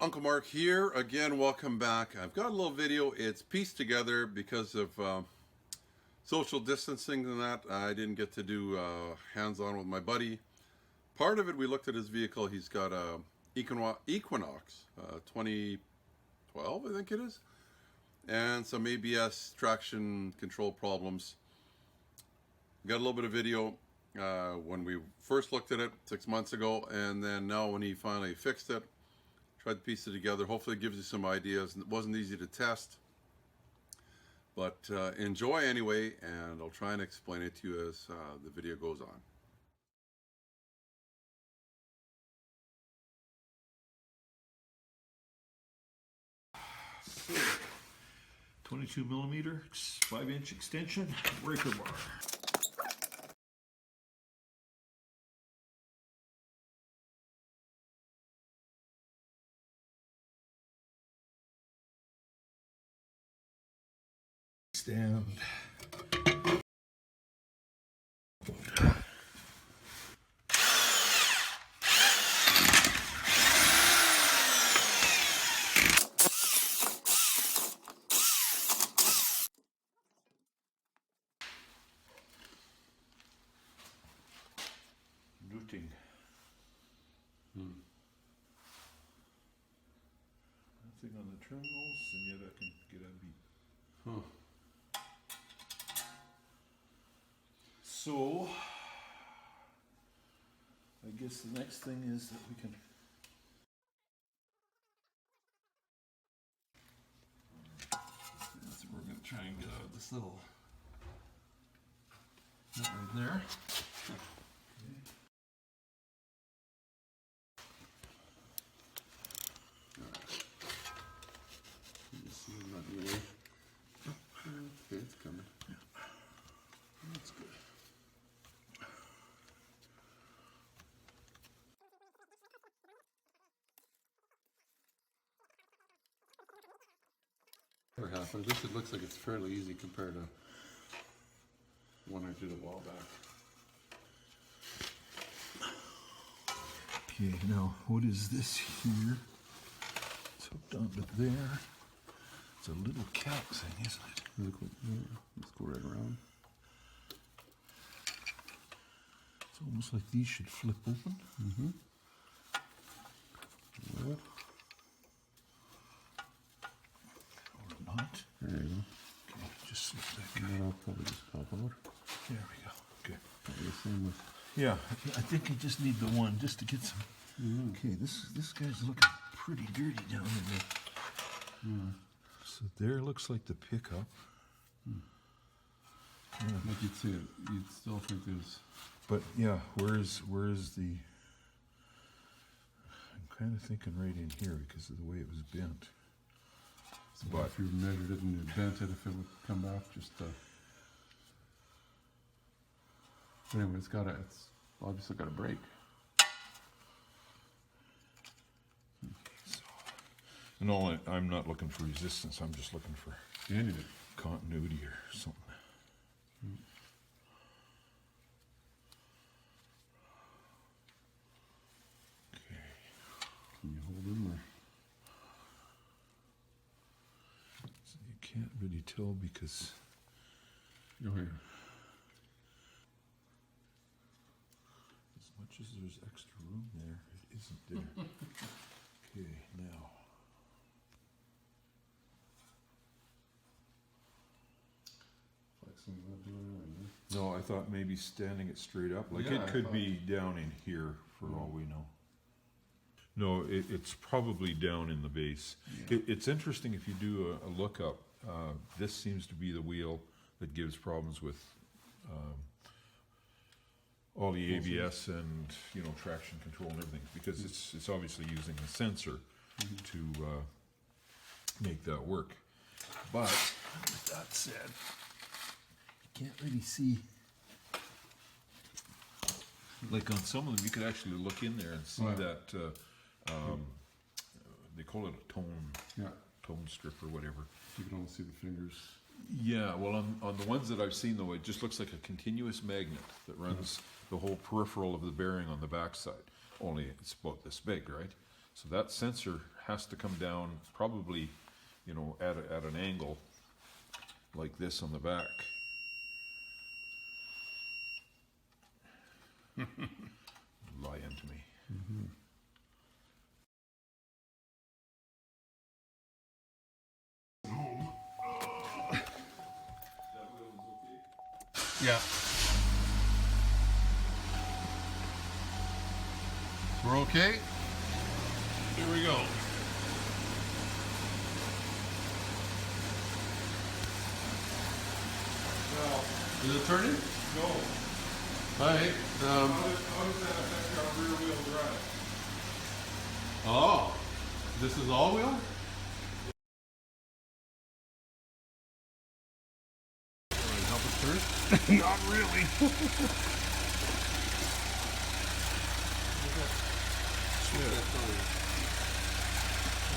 Uncle Mark here again. Welcome back. I've got a little video. It's pieced together because of social distancing and that. I didn't get to do hands-on with my buddy. Part of it, we looked at his vehicle. He's got a Equinox 2012, I think it is, and some ABS traction control problems. Got a little bit of video when we first looked at it 6 months ago, and then now when he finally fixed it. Tried to piece it together. Hopefully it gives you some ideas. It wasn't easy to test, but enjoy anyway, and I'll try and explain it to you as the video goes on. So, 22 millimeter, 5-inch extension, breaker bar. Stand. Routing. Nothing on the terminals, and yet I can get a beat. Huh. So, I guess the next thing is that we can we're going to try and get out of this little nut right there. Okay. Okay, it's coming. Yeah. That's good. What happened? This it looks like it's fairly easy compared to one I did a while back. Okay, now what is this here? It's hooked onto there. It's a little cap thing, isn't it? Let's go right around. It's almost like these should flip open. Mm-hmm. What? Or not. There you go. Okay, just slip that And guy. then I'll probably just pop out. There we go. Good. Probably the same with. Yeah, I think I just need the one just to get some. Okay, this guy's looking pretty dirty down in there. So there looks like the pickup. Like you'd see it, you'd still think there's. But yeah, where's the? I'm kind of thinking right in here because of the way it was bent. So but if you measured it and you bent it, if it would come back, just. But anyway, it's obviously got a break. No, I'm not looking for resistance. I'm just looking for continuity or something. Okay. Can you hold them or? So you can't really tell because. Oh, yeah. As much as there's extra room there, it isn't there. Okay, now. No, I thought maybe standing it straight up. Like Yeah, it could be down in here for all we know. No, it's probably down in the base. Yeah. It's interesting if you do a lookup. This seems to be the wheel that gives problems with all the ABS and traction control and everything, because it's obviously using a sensor to make that work. But with that said, you can't really see. Like on some of them, you could actually look in there and see that they call it a tone strip or whatever. You can only see the fingers. Yeah, well, on the ones that I've seen, though, it just looks like a continuous magnet that runs the whole peripheral of the bearing on the backside. Only it's about this big, right? So that sensor has to come down probably, you know, at an angle like this on the back. Lie into me. Mm-hmm. Yeah. We're okay? Here we go. Well, Is it turning? no. Hi. How does that affect our rear wheel drive? Oh, this is all wheel? Help us turn? Not really.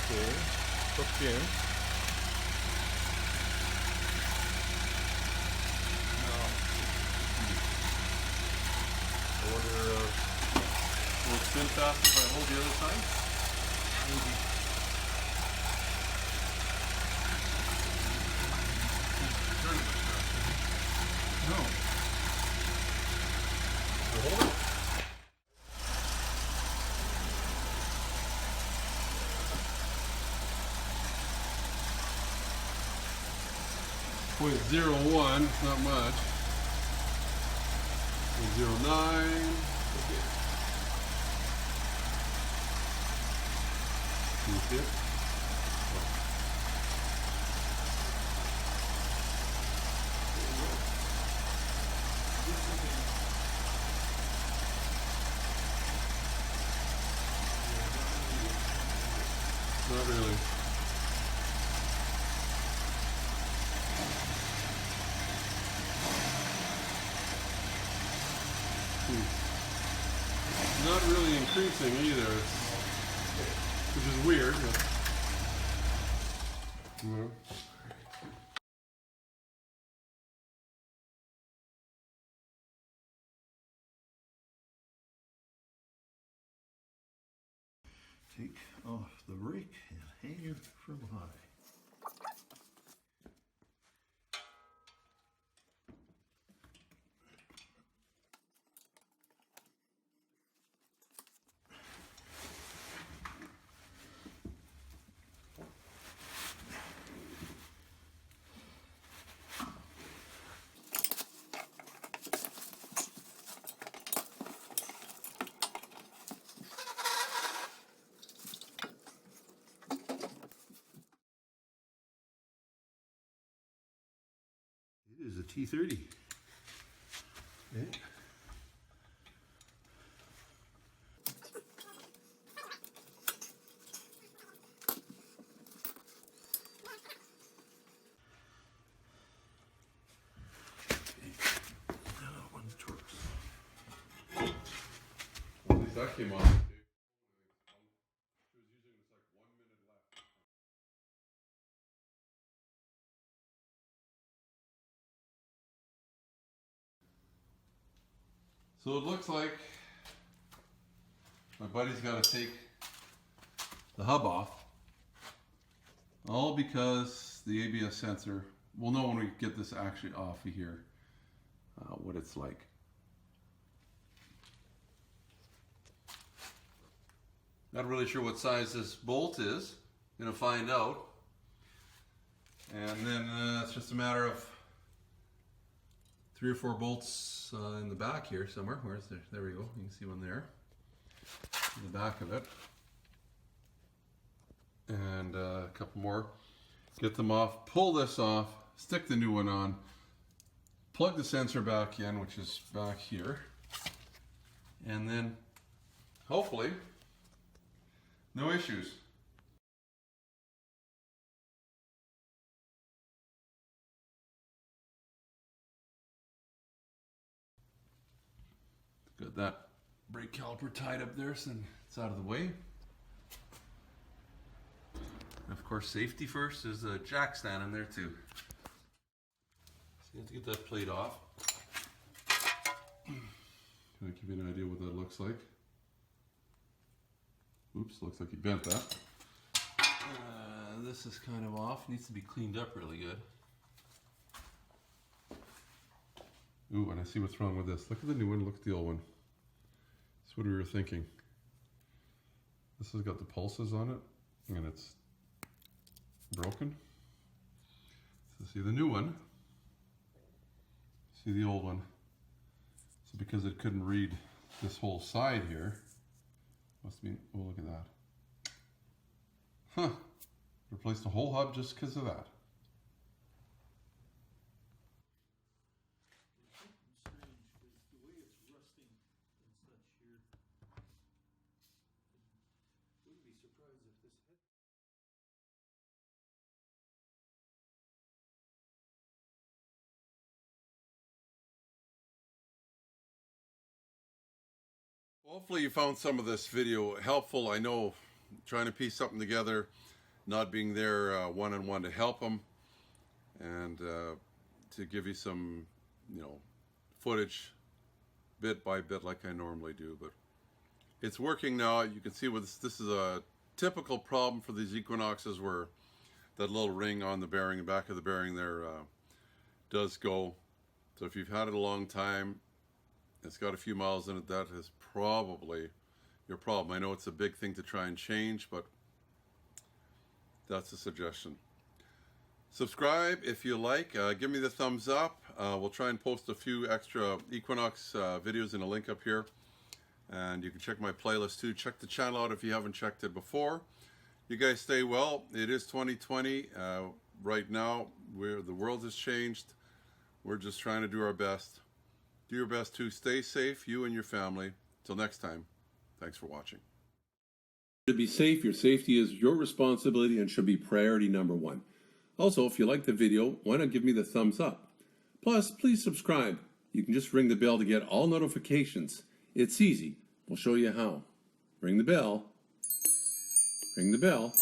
Okay. Hooked in. I wonder, will it spin fast if I hold the other side? Maybe. Turn it fast. No. So hold it. .01, it's not much. 0.09. Okay. Can you see it? Not really. Not really increasing either, which is weird. But, you know. Take off the brake and hang it from high. It is a T30. Okay. Now one's Torx. At least that came on. So it looks like my buddy's got to take the hub off, all because the ABS sensor, we'll know when we get this actually off of here what it's like. Not really sure what size this bolt is, gonna find out, and then it's just a matter of 3 or 4 bolts in the back here somewhere. Where's there? There we go. You can see one there in the back of it. And a couple more. Get them off. Pull this off. Stick the new one on. Plug the sensor back in, which is back here. And then, hopefully, no issues. Got that brake caliper tied up there so it's out of the way. And of course, safety first. There's a jack stand in there too. So you have to get that plate off. Can I give you an idea what that looks like? Oops, looks like you bent that. This is kind of off. Needs to be cleaned up really good. Ooh, and I see what's wrong with this. Look at the new one, look at the old one. That's what we were thinking. This has got the pulses on it, and it's broken. So see the new one, see the old one. So because it couldn't read this whole side here, must mean, oh look at that. Huh, replaced the whole hub just because of that. Hopefully you found some of this video helpful. I know trying to piece something together, not being there one-on-one to help them, and to give you some, footage bit by bit like I normally do. But it's working now. You can see this is a typical problem for these Equinoxes, where that little ring on the bearing, the back of the bearing there, does go. So if you've had it a long time, it's got a few miles in it, that is probably your problem. I know it's a big thing to try and change, but that's a suggestion. Subscribe if you like. Give me the thumbs up. We'll try and post a few extra Equinox videos in a link up here. And you can check my playlist too. Check the channel out if you haven't checked it before. You guys stay well. It is 2020. Right now, the world has changed. We're just trying to do our best. Do your best to stay safe, you and your family. Till next time, thanks for watching. To be safe, your safety is your responsibility and should be priority number one. Also, if you like the video, why not give me the thumbs up? Plus, please subscribe. You can just ring the bell to get all notifications. It's easy. We'll show you how. Ring the bell. Ring the bell.